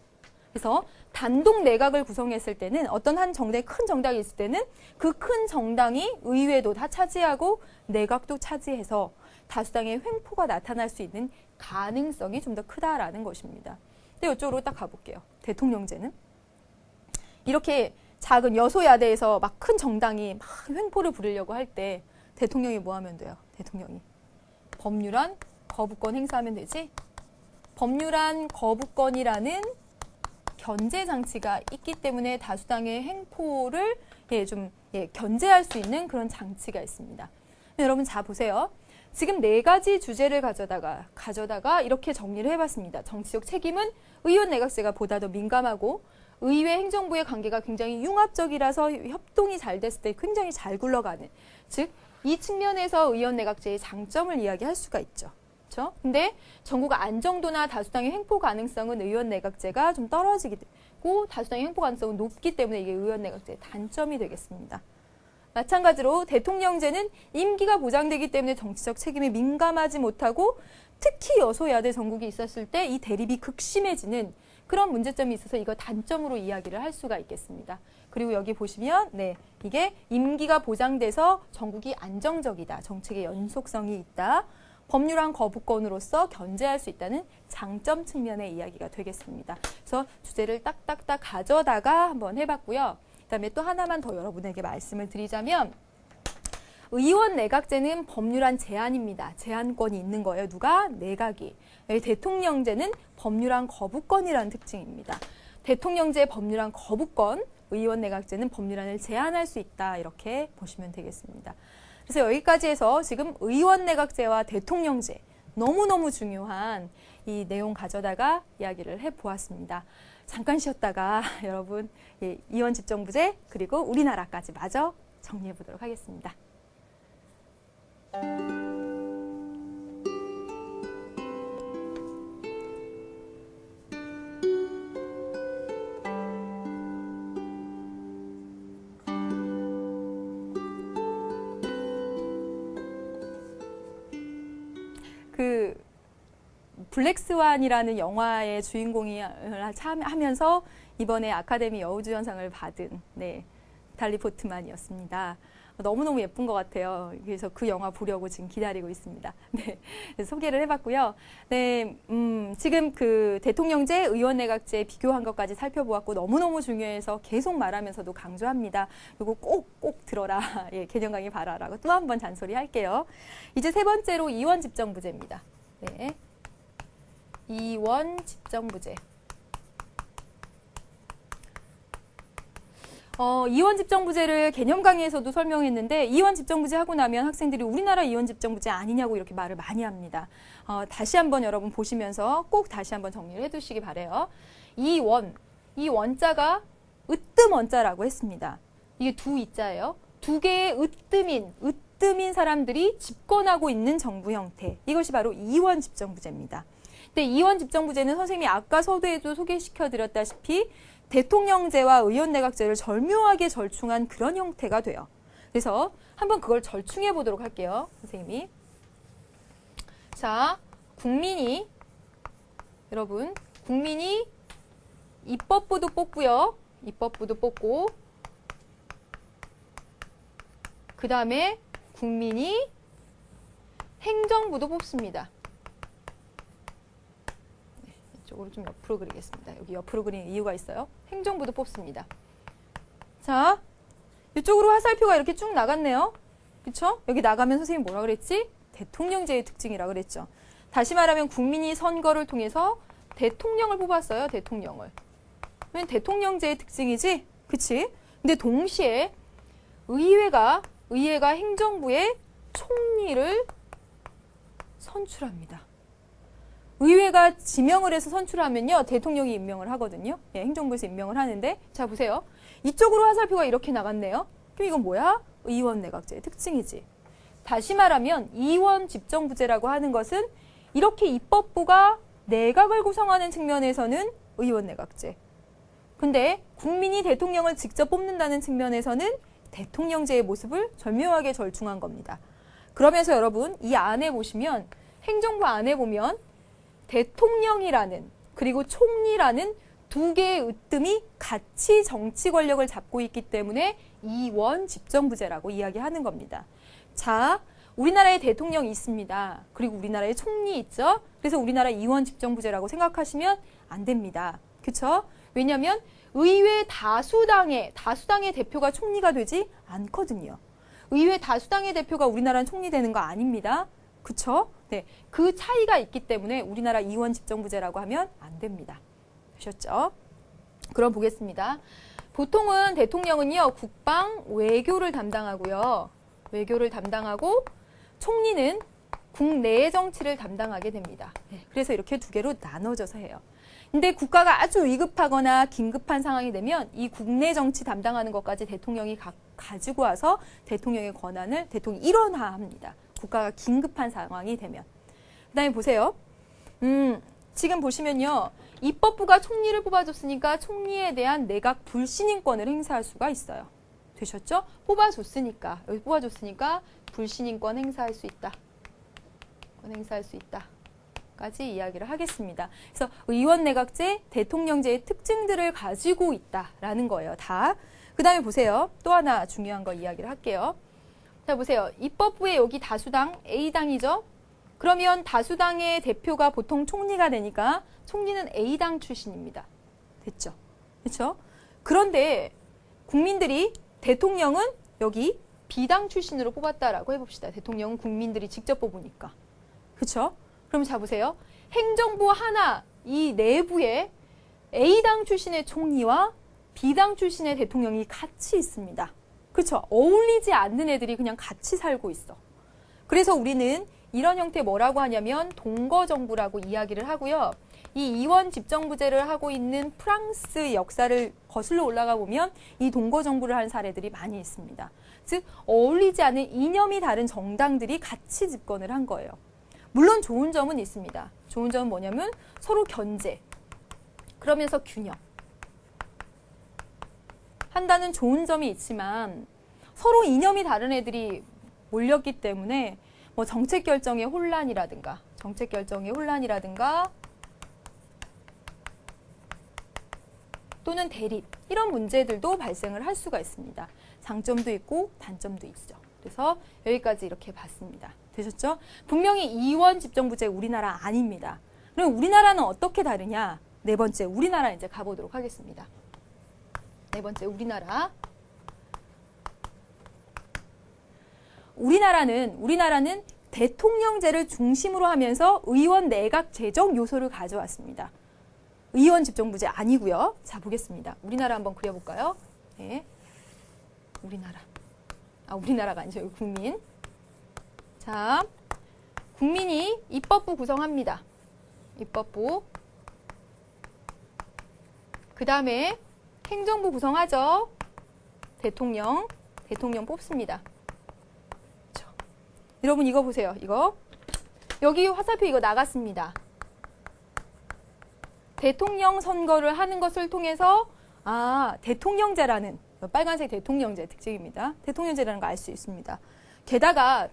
그래서 단독 내각을 구성했을 때는 어떤 한 정당이 큰 정당이 있을 때는 그 큰 정당이 의회도 다 차지하고 내각도 차지해서 다수당의 횡포가 나타날 수 있는 가능성이 좀 더 크다라는 것입니다. 근데 이쪽으로 딱 가볼게요. 대통령제는 이렇게 작은 여소야대에서 막 큰 정당이 막 횡포를 부리려고 할 때 대통령이 뭐 하면 돼요? 대통령이 법률안 거부권 행사하면 되지? 법률안 거부권이라는 견제 장치가 있기 때문에 다수당의 횡포를 견제할 수 있는 그런 장치가 있습니다. 여러분 자 보세요. 지금 4가지 주제를 가져다가 이렇게 정리를 해봤습니다. 정치적 책임은 의원 내각제가 보다 더 민감하고 의회 행정부의 관계가 굉장히 융합적이라서 협동이 잘 됐을 때 굉장히 잘 굴러가는, 즉 이 측면에서 의원 내각제의 장점을 이야기할 수가 있죠. 그렇죠? 근데 전국 안정도나 다수당의 횡포 가능성은 의원 내각제가 좀 떨어지게 되고 다수당의 횡포 가능성은 높기 때문에 이게 의원 내각제의 단점이 되겠습니다. 마찬가지로 대통령제는 임기가 보장되기 때문에 정치적 책임에 민감하지 못하고 특히 여소야대 정국이 있었을 때 이 대립이 극심해지는 그런 문제점이 있어서 이거 단점으로 이야기를 할 수가 있겠습니다. 그리고 여기 보시면 이게 임기가 보장돼서 정국이 안정적이다. 정책의 연속성이 있다. 법률안 거부권으로서 견제할 수 있다는 장점 측면의 이야기가 되겠습니다. 그래서 주제를 딱딱딱 가져다가 한번 해봤고요. 그다음에 또 하나만 더 여러분에게 말씀을 드리자면 의원 내각제는 법률안 제안입니다. 제안권이 있는 거예요. 누가? 내각이. 대통령제는 법률안 거부권이라는 특징입니다. 대통령제 법률안 거부권, 의원 내각제는 법률안을 제한할 수 있다. 이렇게 보시면 되겠습니다. 그래서 여기까지 해서 지금 의원 내각제와 대통령제 너무너무 중요한 이 내용 가져다가 이야기를 해보았습니다. 잠깐 쉬었다가 여러분 이원 집정부제 그리고 우리나라까지 마저 정리해 보도록 하겠습니다. 그 블랙스완이라는 영화의 주인공이 하면서 이번에 아카데미 여우주연상을 받은 나탈리 포트만이었습니다. 너무너무 예쁜 것 같아요. 그래서 그 영화 보려고 지금 기다리고 있습니다. 네, 소개를 해봤고요. 네, 지금 그 대통령제, 의원내각제 비교한 것까지 살펴보았고 너무너무 중요해서 계속 말하면서도 강조합니다. 이거 꼭 들어라. 예, 개념 강의 봐라라고 또 한 번 잔소리 할게요. 이제 세 번째로 이원 집정부제입니다. 네, 이원 집정부제. 이원 집정부제를 개념 강의에서도 설명했는데 이원 집정부제 하고 나면 학생들이 우리나라 이원 집정부제 아니냐고 이렇게 말을 많이 합니다. 다시 한번 여러분 보시면서 꼭 다시 한번 정리를 해두시기 바래요. 이 원자가 으뜸 원자라고 했습니다. 이게 두 이자예요. 두 개의 으뜸인 사람들이 집권하고 있는 정부 형태. 이것이 바로 이원 집정부제입니다. 근데 이원 집정부제는 선생님이 아까 서두에도 소개시켜드렸다시피 대통령제와 의원내각제를 절묘하게 절충한 그런 형태가 돼요. 그래서 한번 그걸 절충해 보도록 할게요. 선생님이. 자, 여러분, 국민이 입법부도 뽑고요. 입법부도 뽑고 그 다음에 국민이 행정부도 뽑습니다. 이쪽으로 좀 옆으로 그리겠습니다. 여기 옆으로 그린 이유가 있어요. 행정부도 뽑습니다. 자, 이쪽으로 화살표가 이렇게 쭉 나갔네요. 그렇죠? 여기 나가면 선생님이 뭐라 그랬지? 대통령제의 특징이라 그랬죠. 다시 말하면 국민이 선거를 통해서 대통령을 뽑았어요. 대통령을. 왜 대통령제의 특징이지? 그치? 근데 동시에 의회가 행정부의 총리를 선출합니다. 의회가 지명을 해서 선출하면요. 대통령이 임명을 하거든요. 예, 행정부에서 임명을 하는데 자 보세요. 이쪽으로 화살표가 이렇게 나갔네요. 그럼 이건 뭐야? 의원 내각제의 특징이지. 다시 말하면 이원 집정부제라고 하는 것은 이렇게 입법부가 내각을 구성하는 측면에서는 의원 내각제. 근데 국민이 대통령을 직접 뽑는다는 측면에서는 대통령제의 모습을 절묘하게 절충한 겁니다. 그러면서 여러분 이 안에 보시면 행정부 안에 보면 대통령이라는 그리고 총리라는 두 개의 으뜸이 같이 정치 권력을 잡고 있기 때문에 이원 집정부제라고 이야기하는 겁니다. 자, 우리나라에 대통령이 있습니다. 그리고 우리나라에 총리 있죠. 그래서 우리나라 이원 집정부제라고 생각하시면 안 됩니다. 그렇죠? 왜냐하면 의회 다수당의 대표가 총리가 되지 않거든요. 의회 다수당의 대표가 우리나라는 총리 되는 거 아닙니다. 그렇죠? 네, 그 차이가 있기 때문에 우리나라 이원 집정부제라고 하면 안 됩니다. 되셨죠? 그럼 보겠습니다. 보통은 대통령은요, 국방, 외교를 담당하고요. 외교를 담당하고 총리는 국내 정치를 담당하게 됩니다. 네, 그래서 이렇게 두 개로 나눠져서 해요. 근데 국가가 아주 위급하거나 긴급한 상황이 되면 이 국내 정치 담당하는 것까지 대통령이 가지고 와서 대통령의 권한을 대통령이 일원화합니다. 국가가 긴급한 상황이 되면. 그 다음에 보세요. 지금 보시면요. 입법부가 총리를 뽑아줬으니까 총리에 대한 내각 불신임권을 행사할 수가 있어요. 되셨죠? 뽑아줬으니까. 여기 뽑아줬으니까 불신임권 행사할 수 있다. 행사할 수 있다. 까지 이야기를 하겠습니다. 그래서 의원 내각제, 대통령제의 특징들을 가지고 있다라는 거예요. 다. 그 다음에 보세요. 또 하나 중요한 거 이야기를 할게요. 자, 보세요. 입법부에 여기 다수당, A당이죠? 그러면 다수당의 대표가 보통 총리가 되니까 총리는 A당 출신입니다. 됐죠? 그렇죠? 그런데 국민들이 대통령은 여기 B당 출신으로 뽑았다라고 해봅시다. 대통령은 국민들이 직접 뽑으니까. 그렇죠? 그럼 자 보세요. 행정부 하나 이 내부에 A당 출신의 총리와 B당 출신의 대통령이 같이 있습니다. 그렇죠? 어울리지 않는 애들이 그냥 같이 살고 있어. 그래서 우리는 이런 형태 뭐라고 하냐면 동거정부라고 이야기를 하고요. 이 이원 집정부제를 하고 있는 프랑스 역사를 거슬러 올라가 보면 이 동거정부를 한 사례들이 많이 있습니다. 즉 어울리지 않은 이념이 다른 정당들이 같이 집권을 한 거예요. 물론 좋은 점은 있습니다. 좋은 점은 뭐냐면 서로 견제, 그러면서 균형 한다는 좋은 점이 있지만 서로 이념이 다른 애들이 몰렸기 때문에 뭐 정책 결정의 혼란이라든가 또는 대립 이런 문제들도 발생을 할 수가 있습니다. 장점도 있고 단점도 있죠. 그래서 여기까지 이렇게 봤습니다. 되셨죠? 분명히 이원 집정부제 우리나라 아닙니다. 그럼 우리나라는 어떻게 다르냐? 네 번째 우리나라 이제 가보도록 하겠습니다. 네 번째 우리나라는 대통령제를 중심으로 하면서 의원 내각 제정 요소를 가져왔습니다. 의원 집정부제 아니고요. 자, 보겠습니다. 우리나라 한번 그려볼까요? 네. 우리나라가 아니죠. 국민. 자, 국민이 입법부 구성합니다. 입법부. 그 다음에 행정부 구성하죠. 대통령 뽑습니다. 그렇죠. 여러분 이거 보세요. 이거. 여기 화살표 이거 나갔습니다. 대통령 선거를 하는 것을 통해서 대통령제라는 빨간색 대통령제 특징입니다. 대통령제라는 거 알 수 있습니다. 게다가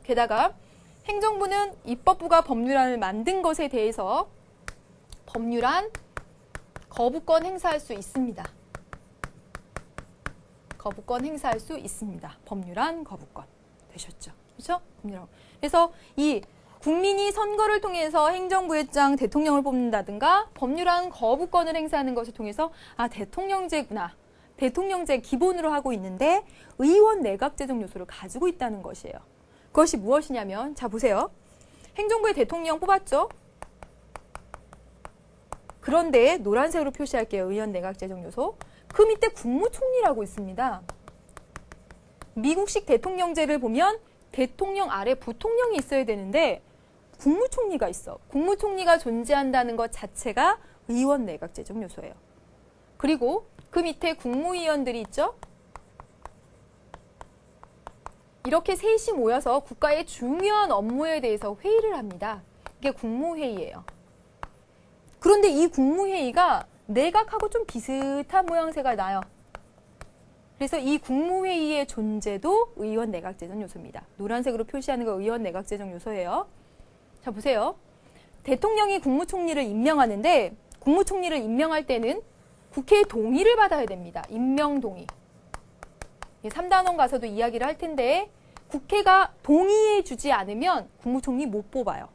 행정부는 입법부가 법률안을 만든 것에 대해서 법률안 거부권 행사할 수 있습니다. 법률안 거부권. 되셨죠? 그렇죠? 그래서 이 국민이 선거를 통해서 행정부의 장 대통령을 뽑는다든가 법률안 거부권을 행사하는 것을 통해서 대통령제구나. 대통령제 기본으로 하고 있는데 의원 내각제정 요소를 가지고 있다는 것이에요. 그것이 무엇이냐면 자 보세요. 행정부의 대통령 뽑았죠? 그런데 노란색으로 표시할게요. 의원 내각제정 요소. 그 밑에 국무총리라고 있습니다. 미국식 대통령제를 보면 대통령 아래 부통령이 있어야 되는데 국무총리가 있어. 국무총리가 존재한다는 것 자체가 의원 내각제정 요소예요. 그리고 그 밑에 국무위원들이 있죠. 이렇게 셋이 모여서 국가의 중요한 업무에 대해서 회의를 합니다. 이게 국무회의예요. 그런데 이 국무회의가 내각하고 좀 비슷한 모양새가 나요. 그래서 이 국무회의의 존재도 의원 내각제정 요소입니다. 노란색으로 표시하는 거 의원 내각제정 요소예요. 자 보세요. 대통령이 국무총리를 임명하는데 국무총리를 임명할 때는 국회의 동의를 받아야 됩니다. 임명 동의. 3단원 가서도 이야기를 할 텐데 국회가 동의해 주지 않으면 국무총리 못 뽑아요.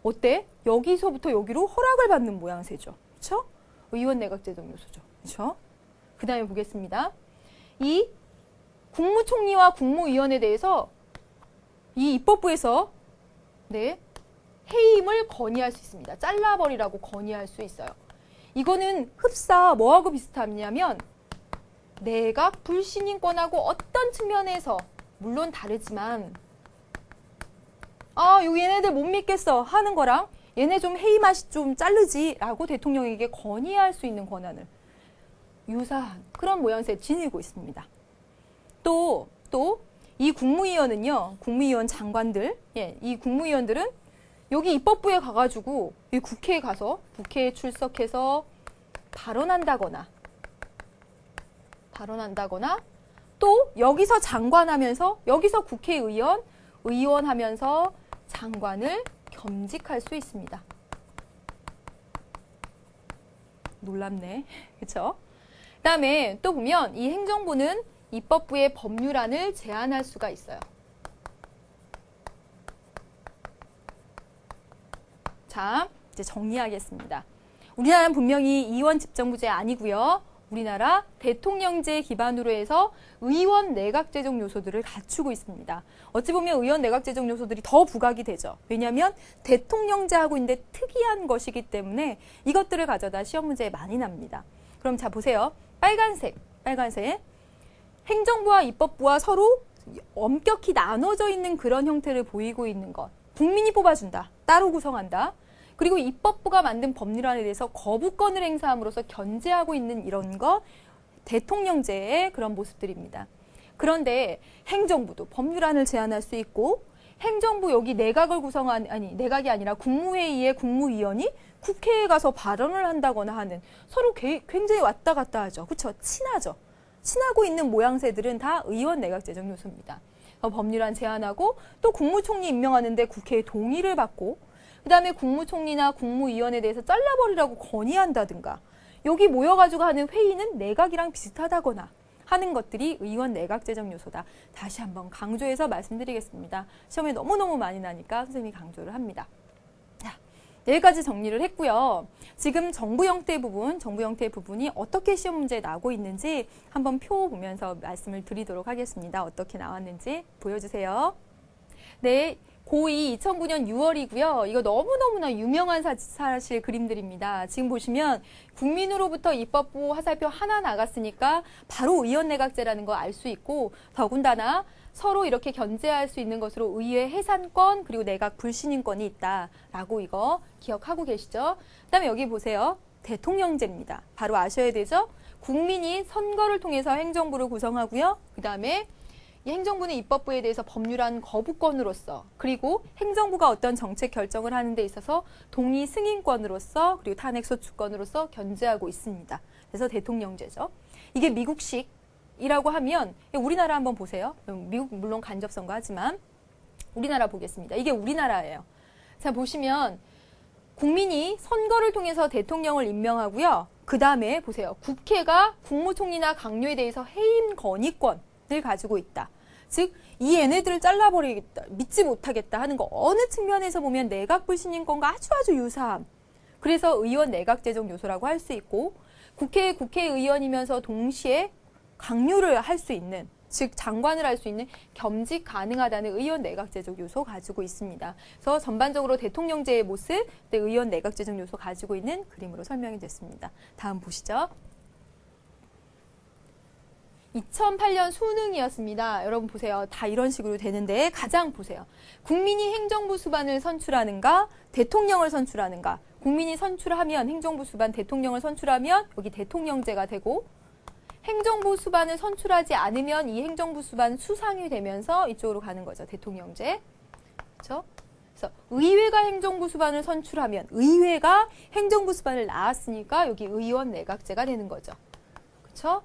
어때? 여기서부터 여기로 허락을 받는 모양새죠. 그렇죠? 의원 내각제정 요소죠. 그렇죠? 그 다음에 보겠습니다. 이 국무총리와 국무위원에 대해서 이 입법부에서 해임을 건의할 수 있습니다. 잘라버리라고 건의할 수 있어요. 이거는 흡사 뭐하고 비슷하냐면 내각 불신임권하고 어떤 측면에서 물론 다르지만 얘네들 못 믿겠어 하는 거랑 얘네 좀 해임하시 좀 자르지 라고 대통령에게 건의할 수 있는 권한을 유사한 그런 모양새를 지니고 있습니다. 또 이 국무위원은요. 국무위원 장관들 이 국무위원들은 여기 입법부에 가가지고 이 국회에 가서 국회에 출석해서 발언한다거나 또 여기서 장관하면서 여기서 국회의원 하면서 장관을 겸직할 수 있습니다. 놀랍네. 그렇죠? 그다음에 또 보면 이 행정부는 입법부의 법률안을 제안할 수가 있어요. 자, 이제 정리하겠습니다. 우리나라는 분명히 이원 집정부제 아니고요. 우리나라 대통령제 기반으로 해서 의원 내각제정 요소들을 갖추고 있습니다. 어찌 보면 의원 내각제정 요소들이 더 부각이 되죠. 왜냐하면 대통령제하고 있는데 특이한 것이기 때문에 이것들을 가져다 시험 문제에 많이 납니다. 그럼 자 보세요. 빨간색. 행정부와 입법부와 서로 엄격히 나눠져 있는 그런 형태를 보이고 있는 것. 국민이 뽑아준다. 따로 구성한다. 그리고 입법부가 만든 법률안에 대해서 거부권을 행사함으로써 견제하고 있는 이런 거 대통령제의 그런 모습들입니다. 그런데 행정부도 법률안을 제안할 수 있고 행정부 여기 내각을 구성한 내각이 아니라 국무회의의 국무위원이 국회에 가서 발언을 한다거나 하는 서로 굉장히 왔다 갔다 하죠. 그렇죠? 친하죠. 친하고 있는 모양새들은 다 의원 내각 제정 요소입니다. 법률안 제안하고 또 국무총리 임명하는데 국회의 동의를 받고 그다음에 국무총리나 국무위원에 대해서 잘라버리라고 건의한다든가 여기 모여가지고 하는 회의는 내각이랑 비슷하다거나 하는 것들이 의원 내각 제정 요소다. 다시 한번 강조해서 말씀드리겠습니다. 시험에 너무너무 많이 나니까 선생님이 강조를 합니다. 자, 여기까지 정리를 했고요. 지금 정부 형태 부분이 어떻게 시험 문제에 나오고 있는지 한번 표 보면서 말씀을 드리도록 하겠습니다. 어떻게 나왔는지 보여주세요. 네. 고2 2009년 6월이고요. 이거 너무너무나 유명한 사실 그림들입니다. 지금 보시면 국민으로부터 입법부 화살표 하나 나갔으니까 바로 의원내각제라는 거 알 수 있고 더군다나 서로 이렇게 견제할 수 있는 것으로 의회 해산권 그리고 내각 불신임권이 있다라고 이거 기억하고 계시죠? 그다음에 여기 보세요. 대통령제입니다. 바로 아셔야 되죠? 국민이 선거를 통해서 행정부를 구성하고요. 그다음에 이 행정부는 입법부에 대해서 법률안 거부권으로서 그리고 행정부가 어떤 정책 결정을 하는 데 있어서 동의 승인권으로서 그리고 탄핵 소추권으로서 견제하고 있습니다. 그래서 대통령제죠. 이게 미국식이라고 하면 우리나라 한번 보세요. 미국 물론 간접선거 하지만 우리나라 보겠습니다. 이게 우리나라예요. 자 보시면 국민이 선거를 통해서 대통령을 임명하고요. 그 다음에 보세요. 국회가 국무총리나 강요에 대해서 해임 건의권을 가지고 있다. 즉, 이 얘네들을 잘라버리겠다, 믿지 못하겠다 하는 거 어느 측면에서 보면 내각 불신임권과 아주 유사함. 그래서 의원 내각 제정 요소라고 할 수 있고 국회의 국회의원이면서 동시에 강요를 할 수 있는 즉 장관을 할 수 있는 겸직 가능하다는 의원 내각 제정 요소 가지고 있습니다. 그래서 전반적으로 대통령제의 모습, 의원 내각 제정 요소 가지고 있는 그림으로 설명이 됐습니다. 다음 보시죠. 2008년 수능이었습니다. 여러분 보세요. 다 이런 식으로 되는데 가장 보세요. 국민이 행정부 수반을 선출하는가, 대통령을 선출하는가. 국민이 선출하면 행정부 수반, 대통령을 선출하면 여기 대통령제가 되고 행정부 수반을 선출하지 않으면 이 행정부 수반 수상이 되면서 이쪽으로 가는 거죠. 대통령제. 그렇죠? 그래서 의회가 행정부 수반을 선출하면 의회가 행정부 수반을 낳았으니까 여기 의원 내각제가 되는 거죠. 그렇죠?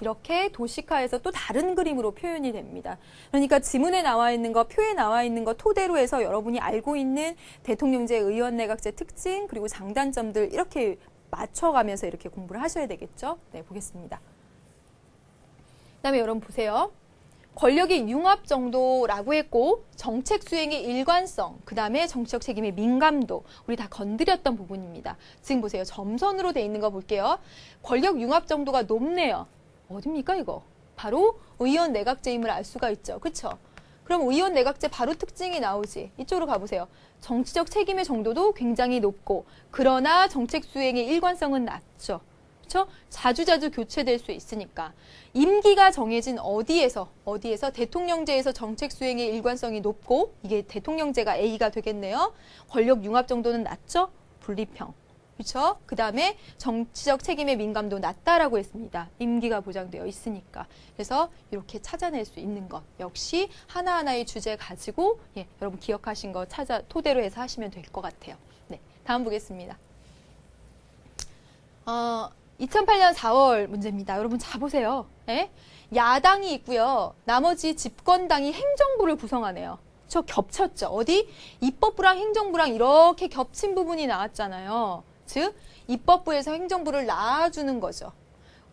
이렇게 도식화해서 또 다른 그림으로 표현이 됩니다. 그러니까 지문에 나와 있는 거, 표에 나와 있는 거 토대로 해서 여러분이 알고 있는 대통령제, 의원 내각제 특징, 그리고 장단점들 이렇게 맞춰가면서 이렇게 공부를 하셔야 되겠죠. 네, 보겠습니다. 그다음에 여러분 보세요. 권력의 융합 정도라고 했고 정책 수행의 일관성, 그 다음에 정치적 책임의 민감도 우리 다 건드렸던 부분입니다. 지금 보세요. 점선으로 돼 있는 거 볼게요. 권력 융합 정도가 높네요. 어딥니까 이거? 바로 의원 내각제임을 알 수가 있죠. 그렇죠? 그럼 의원 내각제 바로 특징이 나오지. 이쪽으로 가보세요. 정치적 책임의 정도도 굉장히 높고 그러나 정책 수행의 일관성은 낮죠. 그렇죠? 자주자주 교체될 수 있으니까. 임기가 정해진 어디에서 대통령제에서 정책 수행의 일관성이 높고 이게 대통령제가 A가 되겠네요. 권력 융합 정도는 낮죠? 분리평. 그렇죠? 그 다음에 정치적 책임의 민감도 낮다라고 했습니다. 임기가 보장되어 있으니까. 그래서 이렇게 찾아낼 수 있는 것. 역시 하나하나의 주제 가지고 여러분 기억하신 거 토대로 해서 하시면 될 것 같아요. 네, 다음 보겠습니다. 2008년 4월 문제입니다. 여러분 자 보세요. 네? 야당이 있고요. 나머지 집권당이 행정부를 구성하네요. 저 겹쳤죠. 어디? 입법부랑 행정부랑 이렇게 겹친 부분이 나왔잖아요. 즉 입법부에서 행정부를 낳아주는 거죠.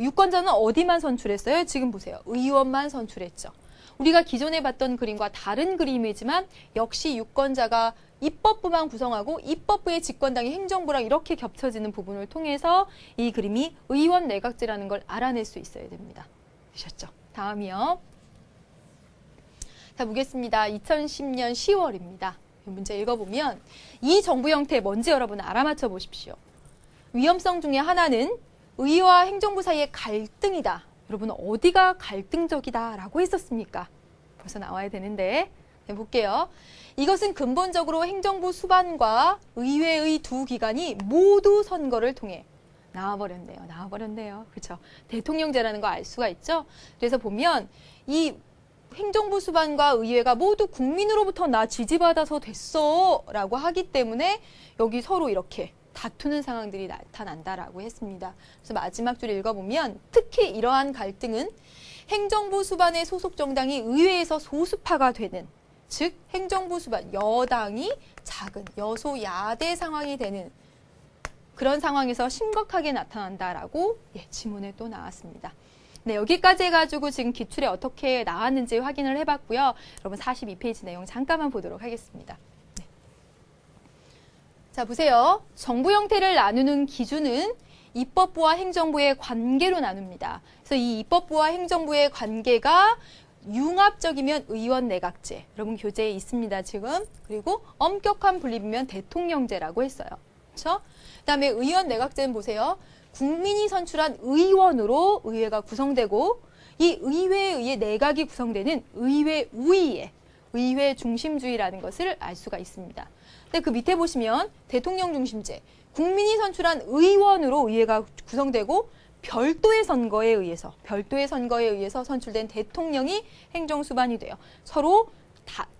유권자는 어디만 선출했어요? 지금 보세요. 의원만 선출했죠. 우리가 기존에 봤던 그림과 다른 그림이지만 역시 유권자가 입법부만 구성하고 입법부의 집권당이 행정부랑 이렇게 겹쳐지는 부분을 통해서 이 그림이 의원 내각제라는 걸 알아낼 수 있어야 됩니다. 되셨죠? 다음이요. 자, 보겠습니다. 2010년 10월입니다. 문제 읽어보면 이 정부 형태 뭔지 여러분 알아맞혀 보십시오. 위험성 중에 하나는 의회와 행정부 사이의 갈등이다. 여러분 어디가 갈등적이다라고 했었습니까? 벌써 나와야 되는데 볼게요. 이것은 근본적으로 행정부 수반과 의회의 두 기관이 모두 선거를 통해 나와버렸네요. 그렇죠? 대통령제라는 거 알 수가 있죠? 그래서 보면 이 행정부 수반과 의회가 모두 국민으로부터 나 지지받아서 됐어 라고 하기 때문에 여기 서로 이렇게 다투는 상황들이 나타난다라고 했습니다. 그래서 마지막 줄 읽어보면 특히 이러한 갈등은 행정부 수반의 소속 정당이 의회에서 소수파가 되는, 즉 행정부 수반 여당이 작은 여소야대 상황이 되는 그런 상황에서 심각하게 나타난다라고 지문에 또 나왔습니다. 네, 여기까지 해가지고 지금 기출에 어떻게 나왔는지 확인을 해봤고요. 여러분 42페이지 내용 잠깐만 보도록 하겠습니다. 네. 자, 보세요. 정부 형태를 나누는 기준은 입법부와 행정부의 관계로 나눕니다. 그래서 이 입법부와 행정부의 관계가 융합적이면 의원 내각제. 여러분 교재에 있습니다, 지금. 그리고 엄격한 분립이면 대통령제라고 했어요. 그렇죠? 그다음에 의원 내각제는 보세요. 국민이 선출한 의원으로 의회가 구성되고 이 의회에 의해 내각이 구성되는 의회 우위에 의회 중심주의라는 것을 알 수가 있습니다. 근데 그 밑에 보시면 대통령 중심제, 국민이 선출한 의원으로 의회가 구성되고 별도의 선거에 의해서 선출된 대통령이 행정수반이 돼요. 서로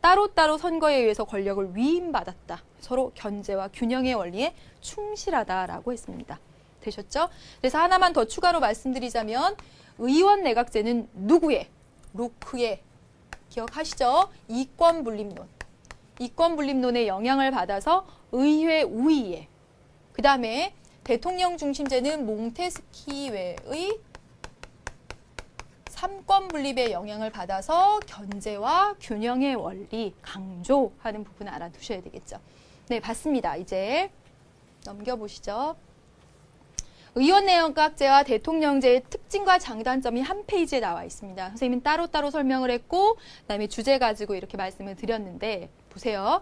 따로따로 선거에 의해서 권력을 위임받았다. 서로 견제와 균형의 원리에 충실하다라고 했습니다. 되셨죠? 그래서 하나만 더 추가로 말씀드리자면 의원 내각제는 누구의? 로크의, 기억하시죠? 이권분립론의 영향을 받아서 의회 우위에, 그 다음에 대통령 중심제는 몽테스키웨의 삼권 분립의 영향을 받아서 견제와 균형의 원리 강조하는 부분을 알아두셔야 되겠죠. 네, 봤습니다. 이제 넘겨보시죠. 의원 내각제와 대통령제의 특징과 장단점이 한 페이지에 나와 있습니다. 선생님은 따로따로 설명을 했고 그다음에 주제 가지고 이렇게 말씀을 드렸는데 보세요.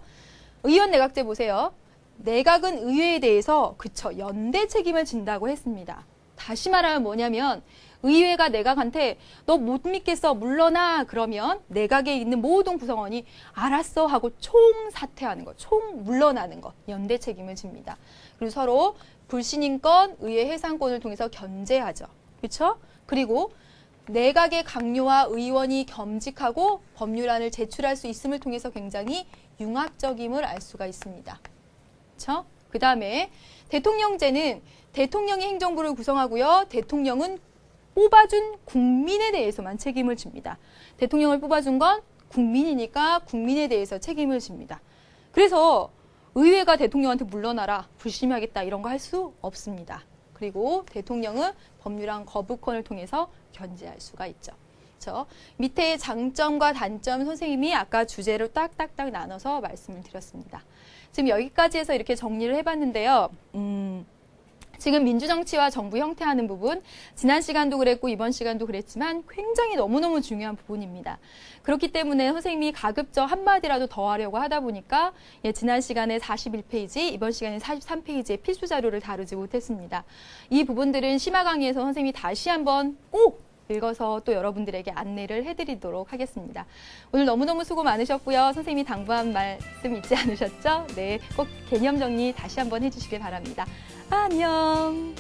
의원 내각제 보세요. 내각은 의회에 대해서 연대 책임을 진다고 했습니다. 다시 말하면 뭐냐면 의회가 내각한테 너 못 믿겠어 물러나 그러면 내각에 있는 모든 구성원이 알았어 하고 총사퇴하는 것, 총 물러나는 것, 연대 책임을 집니다. 그리고 서로 불신임권, 의회 해상권을 통해서 견제하죠. 그렇죠? 그리고 내각의 강요와 의원이 겸직하고 법률안을 제출할 수 있음을 통해서 굉장히 융합적임을 알 수가 있습니다. 그렇죠? 그 다음에 대통령제는 대통령이 행정부를 구성하고요. 대통령은 뽑아준 국민에 대해서만 책임을 집니다. 대통령을 뽑아준 건 국민이니까 국민에 대해서 책임을 집니다. 그래서 의회가 대통령한테 물러나라, 불심하겠다 이런 거 할 수 없습니다. 그리고 대통령은 법률안 거부권을 통해서 견제할 수가 있죠. 그렇죠? 밑에 장점과 단점 선생님이 아까 주제로 딱딱딱 나눠서 말씀을 드렸습니다. 지금 여기까지 해서 이렇게 정리를 해봤는데요. 지금 민주정치와 정부 형태하는 부분, 지난 시간도 그랬고 이번 시간도 그랬지만 굉장히 너무너무 중요한 부분입니다. 그렇기 때문에 선생님이 가급적 한마디라도 더 하려고 하다 보니까 지난 시간에 41페이지, 이번 시간에 43페이지의 필수 자료를 다루지 못했습니다. 이 부분들은 심화 강의에서 선생님이 다시 한번 꼭 읽어서 또 여러분들에게 안내를 해드리도록 하겠습니다. 오늘 너무너무 수고 많으셨고요. 선생님이 당부한 말씀 잊지 않으셨죠? 네, 꼭 개념 정리 다시 한번 해주시길 바랍니다. 안녕.